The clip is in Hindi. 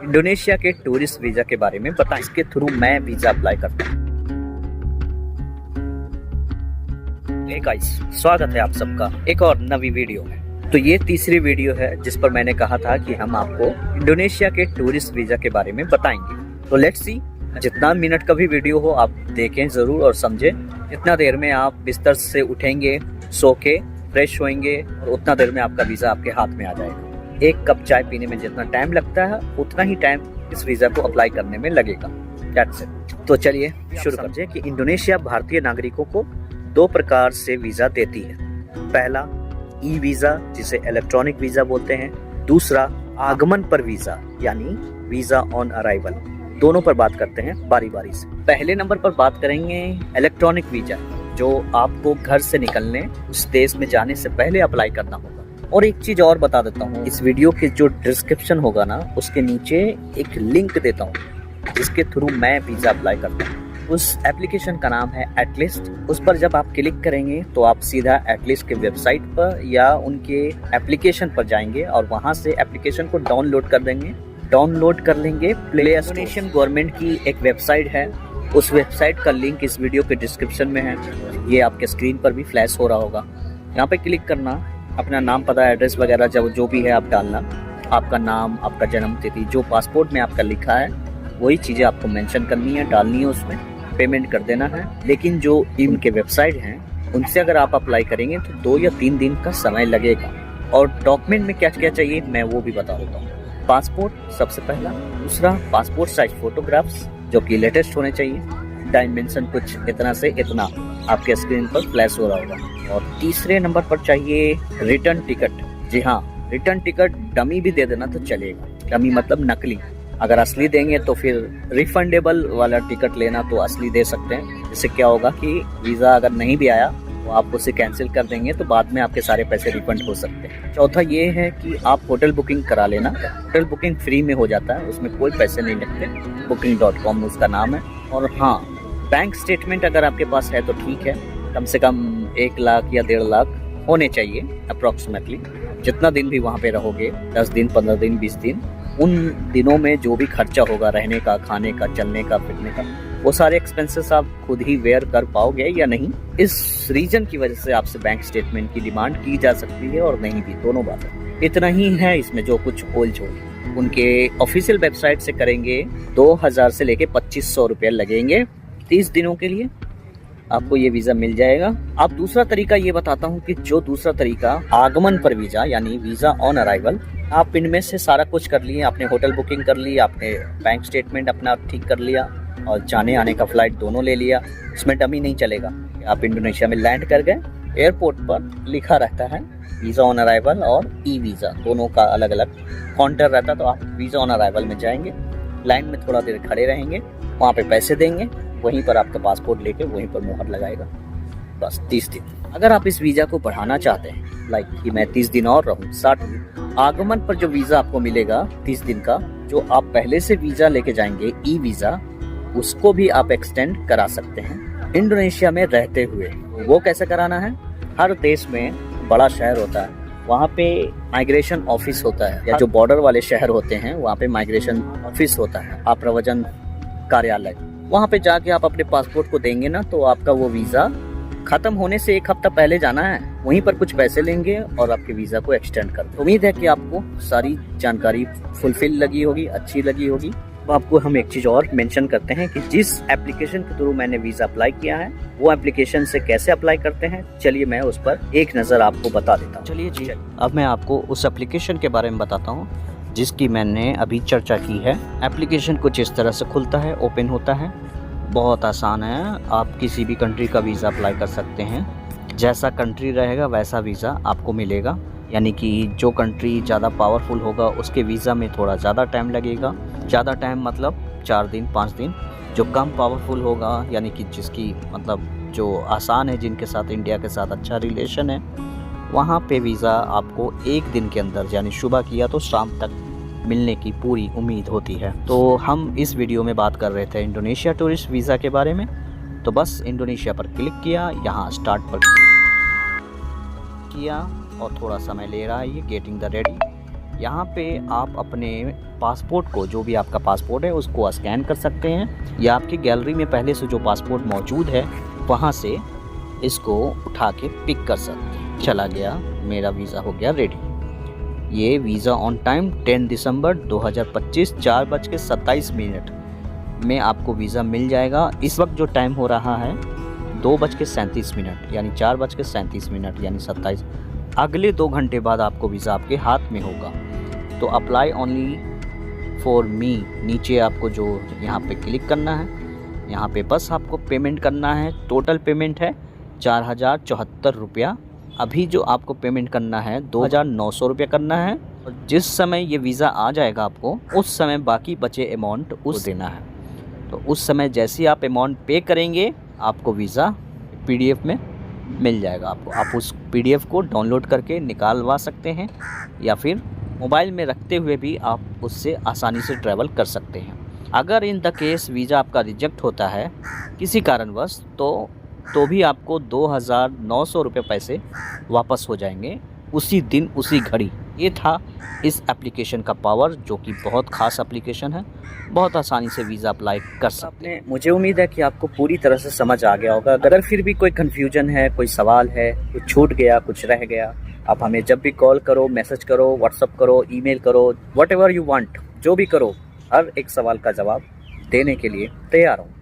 इंडोनेशिया के टूरिस्ट वीजा के बारे में बताएं। इसके थ्रू मैं वीजा अप्लाई करता हूँ। हे गाइस, स्वागत है आप सबका एक और नवी वीडियो में। तो ये तीसरी वीडियो है जिस पर मैंने कहा था कि हम आपको इंडोनेशिया के टूरिस्ट वीजा के बारे में बताएंगे। तो लेट्स सी, जितना मिनट का भी वीडियो हो आप देखें जरूर और समझें। इतना देर में आप बिस्तर से उठेंगे, सो के फ्रेश होएंगे और उतना देर में आपका वीजा आपके हाथ में आ जाएगा। एक कप चाय पीने में जितना टाइम लगता है उतना ही टाइम इस वीजा को अप्लाई करने में लगेगा। That's it. तो चलिए शुरू करते हैं कि इंडोनेशिया भारतीय नागरिकों को दो प्रकार से वीजा देती है। पहला ई वीजा, जिसे इलेक्ट्रॉनिक वीजा बोलते हैं। दूसरा आगमन पर वीजा यानी वीजा ऑन अराइवल। दोनों पर बात करते हैं बारी बारी से। पहले नंबर पर बात करेंगे इलेक्ट्रॉनिक वीजा, जो आपको घर से निकलने, उस देश में जाने से पहले अप्लाई करना होगा। और एक चीज और बता देता हूँ, इस वीडियो के जो डिस्क्रिप्शन होगा ना, उसके नीचे एक लिंक देता हूँ जिसके थ्रू मैं वीजा अप्लाई करता हूँ। उस एप्लीकेशन का नाम है एटलिस्ट। उस पर जब आप क्लिक करेंगे तो आप सीधा एटलिस्ट के वेबसाइट पर या उनके एप्लीकेशन पर जाएंगे और वहां से एप्लीकेशन को डाउनलोड कर देंगे। डाउनलोड कर लेंगे प्ले स्टोर। इंडोनेशियन गवर्नमेंट की एक वेबसाइट है, उस वेबसाइट का लिंक इस वीडियो के डिस्क्रिप्शन में है। ये आपके स्क्रीन पर भी फ्लैश हो रहा होगा। यहाँ पे क्लिक करना, अपना नाम, पता, एड्रेस वगैरह जो भी है आप डालना। आपका नाम, आपका जन्म तिथि, जो पासपोर्ट में आपका लिखा है वही चीज़ें आपको मेंशन करनी है, डालनी है, उसमें पेमेंट कर देना है। लेकिन जो इनके वेबसाइट हैं उनसे अगर आप अप्लाई करेंगे तो 2 या 3 दिन का समय लगेगा। और डॉक्यूमेंट में क्या क्या चाहिए मैं वो भी बता देता हूँ। पासपोर्ट सबसे पहला। दूसरा पासपोर्ट साइज फोटोग्राफ्स जो कि लेटेस्ट होने चाहिए। डायमेंशन कुछ इतना से इतना आपके स्क्रीन पर फ्लैश हो रहा होगा। और तीसरे नंबर पर चाहिए रिटर्न टिकट। जी हाँ, रिटर्न टिकट डमी भी दे देना तो चलेगा। डमी मतलब नकली। अगर असली देंगे तो फिर रिफंडेबल वाला टिकट लेना तो असली दे सकते हैं। इससे क्या होगा कि वीज़ा अगर नहीं भी आया तो आप उसे कैंसिल कर देंगे तो बाद में आपके सारे पैसे रिफंड हो सकते हैं। चौथा ये है कि आप होटल बुकिंग करा लेना। होटल बुकिंग फ्री में हो जाता है, उसमें कोई पैसे नहीं लगते। booking.com उसका नाम है। और हाँ, बैंक स्टेटमेंट अगर आपके पास है तो ठीक है, कम से कम 1 लाख या 1.5 लाख होने चाहिए अप्रॉक्सीमेटली। जितना दिन भी वहाँ पे रहोगे, 10 दिन, 15 दिन, 20 दिन, उन दिनों में जो भी खर्चा होगा, रहने का, खाने का, चलने का, फिरने का, वो सारे एक्सपेंसेस आप खुद ही वेयर कर पाओगे या नहीं, इस रीजन की वजह से आपसे बैंक स्टेटमेंट की डिमांड की जा सकती है और नहीं भी, दोनों बात है। इतना ही है इसमें जो कुछ ओल झोल। उनके ऑफिशियल वेबसाइट से करेंगे 2000 से लेके 2500 रुपये लगेंगे। 30 दिनों के लिए आपको ये वीजा मिल जाएगा। अब दूसरा तरीका ये बताता हूँ कि जो दूसरा तरीका आगमन पर वीजा यानी वीजा ऑन अराइवल, आप इनमें से सारा कुछ कर लिए। आपने होटल बुकिंग कर ली, आपने बैंक स्टेटमेंट अपना ठीक कर लिया और जाने आने का फ्लाइट दोनों ले लिया। उसमें डमी नहीं चलेगा। आप इंडोनेशिया में लैंड कर गए, एयरपोर्ट पर लिखा रहता है वीजा ऑन अराइवल और ई वीजा, दोनों का अलग अलग काउंटर रहता है। तो आप वीजा ऑन अराइवल में जाएंगे, लाइन में थोड़ा देर खड़े रहेंगे, वहाँ पे पैसे देंगे, वहीं पर आपका पासपोर्ट लेके वहीं पर मुहर लगाएगा। बस 30 दिन। अगर आप इस वीजा को बढ़ाना चाहते हैं, लाइक कि मैं 30 दिन और रहूं, 60 दिन, आगमन पर जो वीजा आपको मिलेगा 30 दिन का, जो आप पहले से वीजा लेके जाएंगे ई वीजा, उसको भी आप एक्सटेंड करा सकते हैं इंडोनेशिया में रहते हुए। वो कैसे कराना है? हर देश में बड़ा शहर होता है, वहाँ पे माइग्रेशन ऑफिस होता है, या जो बॉर्डर वाले शहर होते हैं वहाँ पे माइग्रेशन ऑफिस होता है, आप्रव्रजन कार्यालय। वहाँ पे जाके आप अपने पासपोर्ट को देंगे ना, तो आपका वो वीजा खत्म होने से 1 हफ्ता पहले जाना है, वहीं पर कुछ पैसे लेंगे और आपके वीजा को एक्सटेंड कर देंगे। उम्मीद है कि आपको सारी जानकारी फुलफिल लगी होगी, अच्छी लगी होगी। तो आपको हम एक चीज और मेंशन करते हैं कि जिस एप्लीकेशन के थ्रू मैंने वीजा अप्लाई किया है, वो एप्लीकेशन से कैसे अप्लाई करते हैं, चलिए मैं उस पर एक नजर आपको बता देता हूँ। चलिए जी, अब मैं आपको उस एप्लीकेशन के बारे में बताता हूँ जिसकी मैंने अभी चर्चा की है। एप्लीकेशन कुछ इस तरह से खुलता है, ओपन होता है, बहुत आसान है। आप किसी भी कंट्री का वीज़ा अप्लाई कर सकते हैं। जैसा कंट्री रहेगा वैसा वीज़ा आपको मिलेगा, यानी कि जो कंट्री ज़्यादा पावरफुल होगा उसके वीज़ा में थोड़ा ज़्यादा टाइम लगेगा। ज़्यादा टाइम मतलब 4 दिन, 5 दिन। जो कम पावरफुल होगा, यानी कि जिसकी मतलब जो आसान है, जिनके साथ इंडिया के साथ अच्छा रिलेशन है, वहाँ पे वीज़ा आपको 1 दिन के अंदर, यानी सुबह किया तो शाम तक मिलने की पूरी उम्मीद होती है। तो हम इस वीडियो में बात कर रहे थे इंडोनेशिया टूरिस्ट वीज़ा के बारे में। तो बस इंडोनेशिया पर क्लिक किया, यहाँ स्टार्ट पर किया और थोड़ा समय ले रहा है ये गेटिंग द रेडी। यहाँ पे आप अपने पासपोर्ट को, जो भी आपका पासपोर्ट है, उसको स्कैन कर सकते हैं या आपकी गैलरी में पहले से जो पासपोर्ट मौजूद है वहाँ से इसको उठा के पिक कर सकते हैं। चला गया, मेरा वीज़ा हो गया रेडी। ये वीज़ा ऑन टाइम 10 दिसंबर 2025 4:27 में आपको वीज़ा मिल जाएगा। इस वक्त जो टाइम हो रहा है 2:37 यानी 4:37 यानी 27। अगले 2 घंटे बाद आपको वीज़ा आपके हाथ में होगा। तो अप्लाई ओनली फॉर मी, नीचे आपको जो यहाँ पे क्लिक करना है, यहाँ पे बस आपको पेमेंट करना है। टोटल पेमेंट है 4074 रुपया। अभी जो आपको पेमेंट करना है 2900 रुपया करना है, और जिस समय ये वीज़ा आ जाएगा आपको उस समय बाकी बचे अमाउंट उस देना है। तो उस समय जैसे ही आप अमाउंट पे करेंगे आपको वीज़ा PDF में मिल जाएगा। आप उस PDF को डाउनलोड करके निकालवा सकते हैं या फिर मोबाइल में रखते हुए भी आप उससे आसानी से ट्रैवल कर सकते हैं। अगर इन द केस वीज़ा आपका रिजेक्ट होता है किसी कारणवश तो भी आपको 2900 रुपये पैसे वापस हो जाएंगे उसी दिन उसी घड़ी। ये था इस एप्लीकेशन का पावर, जो कि बहुत ख़ास एप्लीकेशन है। बहुत आसानी से वीज़ा अप्लाई कर सकते हैं। मुझे उम्मीद है कि आपको पूरी तरह से समझ आ गया होगा। अगर फिर भी कोई कन्फ्यूजन है, कोई सवाल है, कुछ छूट गया, कुछ रह गया, आप हमें जब भी कॉल करो, मैसेज करो, व्हाट्सअप करो, ईमेल करो, व्हाटएवर यू वांट, जो भी करो, हर एक सवाल का जवाब देने के लिए तैयार हूँ।